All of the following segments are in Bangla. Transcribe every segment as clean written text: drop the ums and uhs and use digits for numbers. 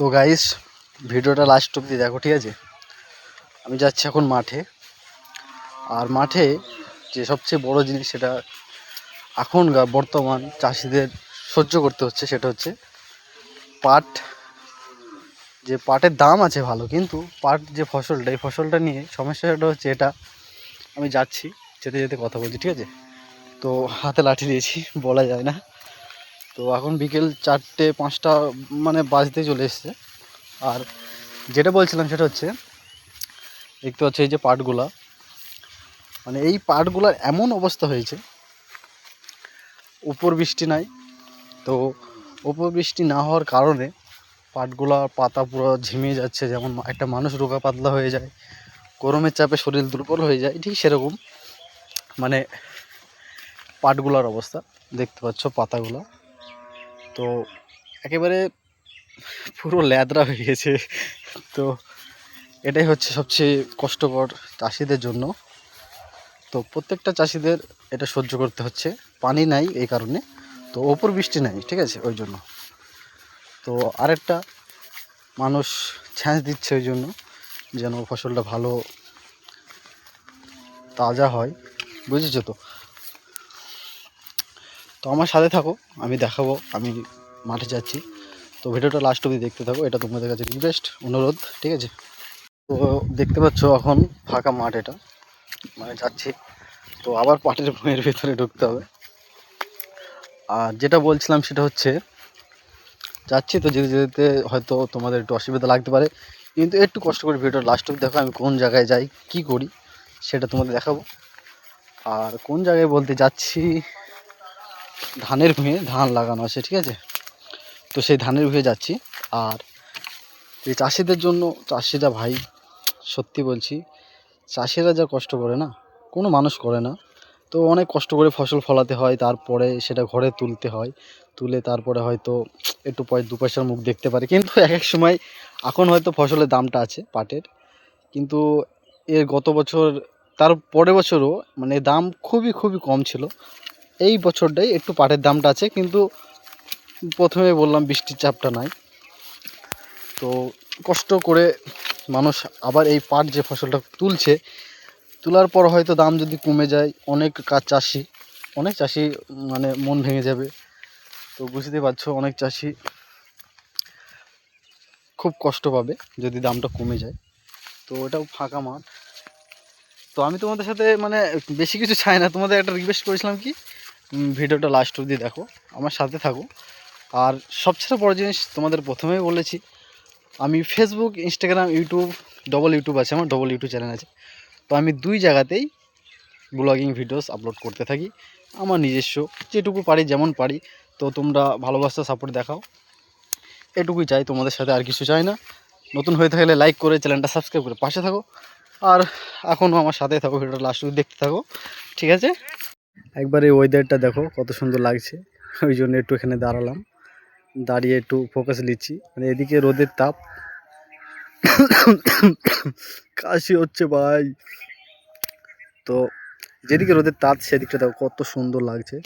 তো গাইস, ভিডিওটা লাস্ট অবধি দেখো, ঠিক আছে? আমি যাচ্ছি এখন মাঠে। আর মাঠে যে সবচেয়ে বড় জিনিস, সেটা এখনকার বর্তমান চাষিদের সহ্য করতে হচ্ছে, সেটা হচ্ছে পাট। যে পাটের দাম আছে ভালো, কিন্তু পাট যে ফসলটা, এই ফসলটা নিয়ে সমস্যাটা হচ্ছে এটা। আমি যাচ্ছি, যেতে যেতে কথা বলছি, ঠিক আছে? তো হাতে লাঠি দিয়েছি, বলা যায় না। তো এখন বিকেল 4টে 5টা মানে বাজতে চলে এসছে। আর যেটা বলছিলাম সেটা হচ্ছে, দেখতে পাচ্ছি এই যে পাটগুলা, মানে এই পাটগুলার এমন অবস্থা হয়েছে, উপর বৃষ্টি নাই। তো উপর বৃষ্টি না হওয়ার কারণে পাটগুলা পাতা পুরো ঝিমিয়ে যাচ্ছে। যেমন একটা মানুষ রোগা পাতলা হয়ে যায়, গরমের চাপে শরীর দুর্বল হয়ে যায়, ঠিক সেরকম মানে পাটগুলার অবস্থা। দেখতে পাচ্ছ পাতাগুলা, তো একেবারে পুরো ল্যাদরা হয়ে গেছে। তো এটাই হচ্ছে সবচেয়ে কষ্টকর চাষিদের জন্য। তো প্রত্যেকটা চাষিদের এটা সহ্য করতে হচ্ছে। পানি নাই এই কারণে, তো ওপর বৃষ্টি নাই, ঠিক আছে? ওই জন্য তো আরেকটা মানুষ ছ্যাঁচ দিচ্ছে ওই জন্য, যেন ফসলটা ভালো তাজা হয়। বুঝেছো তো? তো আমার সাথে থাকো, আমি দেখাবো আমি মাঠে যাচ্ছি। তো ভিডিওটা লাস্ট অবধি দেখতে থাকো, এটা তোমাদের কাছে রিকোয়েস্ট, অনুরোধ, ঠিক আছে? তো দেখতে পাচ্ছ এখন ফাঁকা মাঠ, এটা মানে যাচ্ছি। তো আবার পাটের ভুঁইয়ের ভেতরে ঢুকতে হবে। আর যেটা বলছিলাম সেটা হচ্ছে, যাচ্ছি তো যেতে যেতে হয়তো তোমাদের একটু অসুবিধা লাগতে পারে, কিন্তু একটু কষ্ট করে ভিডিওটা লাস্ট অবধি দেখো। আমি কোন জায়গায় যাই, কি করি, সেটা তোমাদের দেখাবো। আর কোন জায়গায় বলতে যাচ্ছি, ধানের ভুঁয়ে ধান লাগানো আছে, ঠিক আছে? তো সেই ধানের ভুঁয়ে যাচ্ছি। আর এই চাষিদের জন্য, চাষিরা ভাই, সত্যি বলছি, চাষিরা যা কষ্ট করে না, কোনো মানুষ করে না। তো অনেক কষ্ট করে ফসল ফলাতে হয়, তারপরে সেটা ঘরে তুলতে হয়, তুলে তারপরে হয়তো একটু দু পয়সার মুখ দেখতে পারে। কিন্তু এক এক সময়, এখন হয়তো ফসলের দামটা আছে পাটের, কিন্তু এর গত বছর, তার পরের বছরও মানে দাম খুবই খুবই কম ছিল। এই বছরটাই একটু পাটের দামটা আছে, কিন্তু প্রথমে বললাম বৃষ্টির চাপটা নাই। তো কষ্ট করে মানুষ আবার এই পাট যে ফসলটা তুলছে, তোলার পর হয়তো দাম যদি কমে যায়, অনেক চাষি মানে মন ভেঙে যাবে। তো বুঝতে পারছো, অনেক চাষি খুব কষ্ট পাবে যদি দামটা কমে যায়। তো ওটাও ফাঁকা মাঠ। তো আমি তোমাদের সাথে মানে বেশি কিছু চাই না, তোমাদের একটা রিকোয়েস্ট করেছিলাম কি, ভিডিওটা লাস্ট অবধি দেখো, আমার সাথে থাকো। আর সবচেয়ে বড় জিনিস তোমাদের প্রথমেই বলেছি, আমি ফেসবুক, ইনস্টাগ্রাম, ইউটিউব, ইউটিউব আছে আমার, ইউটিউব চ্যানেল আছে। তো আমি দুই জায়গাতেই ব্লগিং ভিডিওস আপলোড করতে থাকি, আমার নিজস্ব যেটুকু পারি, যেমন পারি। তো তোমরা ভালোবাসা সাপোর্ট দেখাও, এটুকুই চাই তোমাদের সাথে, আর কিছু চাই না। নতুন হয়ে থাকলে লাইক করে চ্যানেলটা সাবস্ক্রাইব করে পাশে থাকো। আর এখনও আমার সাথে থাকো, ভিডিওটা লাস্ট অবধি দেখতে থাকো, ঠিক আছে? একবার এই ওয়েদারটা দেখো কত সুন্দর লাগছে, ওই জন্য একটু এখানে দাঁড়ালাম, দাঁড়িয়ে একটু ফোকাস নিচ্ছি। মানে এদিকে রোদের তাপ, কাশি হচ্ছে ভাই। তো যেদিকে রোদের তাপ, সেদিকটা দেখো কত সুন্দর লাগছে।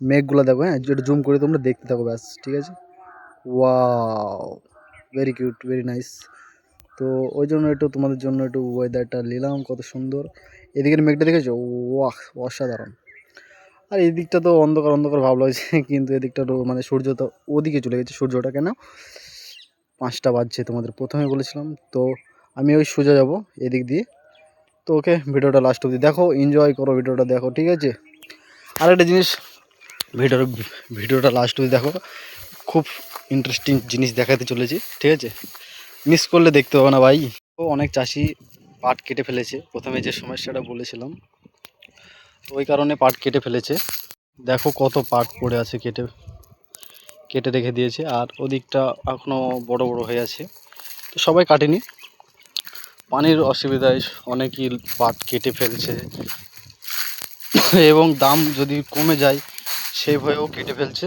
মেঘগুলো দেখো, হ্যাঁ যেটা জুম করে তোমরা দেখতে থাকো, ব্যাস, ঠিক আছে? Wow, very cute, very nice. তো ওই জন্য একটু তোমাদের জন্য একটু ওয়েদারটা নিলাম, কত সুন্দর। এদিকের মেঘটা দেখেছো? ওয়াহ, অসাধারণ। আর এই দিকটা তো অন্ধকার অন্ধকার ভাব লাগছে, কিন্তু এদিকটা তো মানে সূর্য তো ওদিকে চলে গেছে। সূর্যটা কেন 5টা বাজছে, তোমাদের প্রথমে বলেছিলাম। তো আমি ওই সোজা যাব এদিক দিয়ে। তো ওকে, ভিডিওটা লাস্ট অবধি দেখো, এনজয় করো, ভিডিওটা দেখো, ঠিক আছে? আর একটা জিনিস, ভিডিওটা লাস্ট অবধি দেখো, খুব ইন্টারেস্টিং জিনিস দেখাতে চলেছি, ঠিক আছে? মিস করলে দেখতে হবে না ভাই। তো অনেক চাষি পাট কেটে ফেলেছে, প্রথমে যে সমস্যাটা বলেছিলাম, তো ওই কারণে পাট কেটে ফেলেছে। দেখো কত পাট পড়ে আছে, কেটে কেটে রেখে দিয়েছে। আর ওদিকটা এখনও বড় বড় হয়ে আছে, তো সবাই কাটেনি, পানির অসুবিধায় অনেকেই পাট কেটে ফেলছে। এবং দাম যদি কমে যায় সেই ভয়েও কেটে ফেলছে।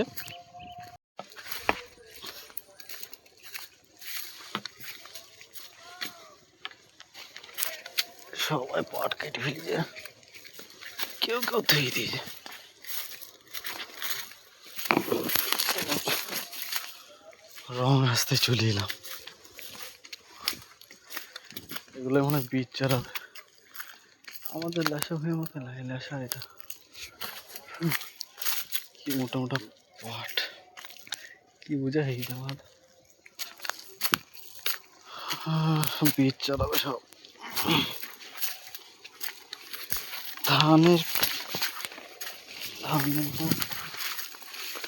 সবাই পাট কেটে ফেলছে, কেউ কেউ ধুয়ে দিয়েছে। রং রাস্তায় চলে এলাম। এগুলো মনে হয় বীজ চারাবে। আমাদের ল্যাসা হয়ে মতো লাগে ল্যাসা এটা কি মোটা মোটা পাট কি বোঝা হয়ে আমার বীজ চালাবে সব ধানের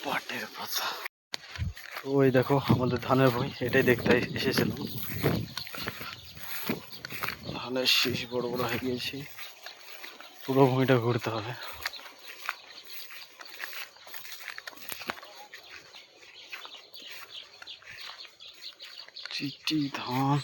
পাটের পাতা। ওই দেখো আমাদের ধানের ভুঁই, এটাই দেখতে এসেছিলাম। ধানের শীষ বড় বড় হয়ে গিয়েছে, পুরো ভুঁইটা ঘুরতে হবে। চিটি ধান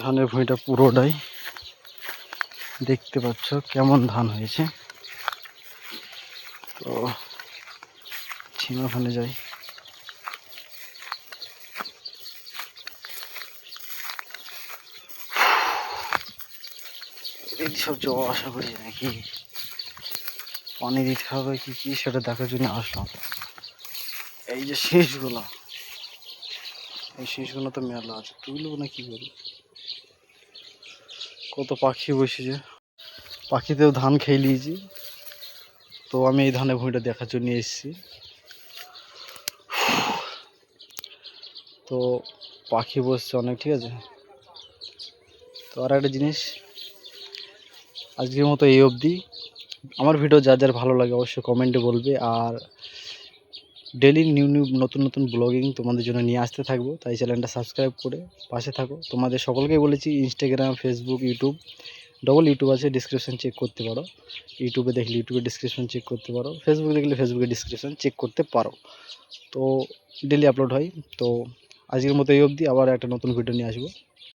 ধানের ভুঁইটা পুরোটাই দেখতে পাচ্ছ কেমন ধান হয়েছে। তো ওখানে যাই। সব জল আশা করি নাকি পানি দিতে হবে কি কি সেটা দেখার জন্য আসলাম। এই যে শীষগুলো, এই শীষগুলো তো মেলা আছে, তুলবো না কি করি। কত পাখি বসেছে, পাখিতেও ধান খেয়ে নিয়েছি। তো আমি এই ধানের ভুঁইটা দেখার জন্য এসেছি। তো পাখি বসছে অনেক, ঠিক আছে। তো আর একটা জিনিস, আজকের মতো এই অবধি। আমার ভিডিও যার যার ভালো লাগে অবশ্যই কমেন্টে বলবে। আর ডেলি নিউ নিউ নতুন নতুন ব্লগিং তোমাদের জন্য নিয়ে আসতে থাকবো, তাই চ্যানেলটা সাবস্ক্রাইব করে পাশে থাকো। তোমাদের সকলকেই বলেছি Instagram, Facebook, YouTube, double YouTube আছে, ডিসক্রিপশন চেক করতে পারো। ইউটিউবে দেখলে ইউটিউবে ডিসক্রিপশন চেক করতে পারো, ফেসবুকে দেখলে ফেসবুকে ডিসক্রিপশন চেক করতে পারো। তো ডেলি আপলোড হয়। তো আজকের মতো এই অবধি, আবার একটা নতুন ভিডিও নিয়ে আসবো।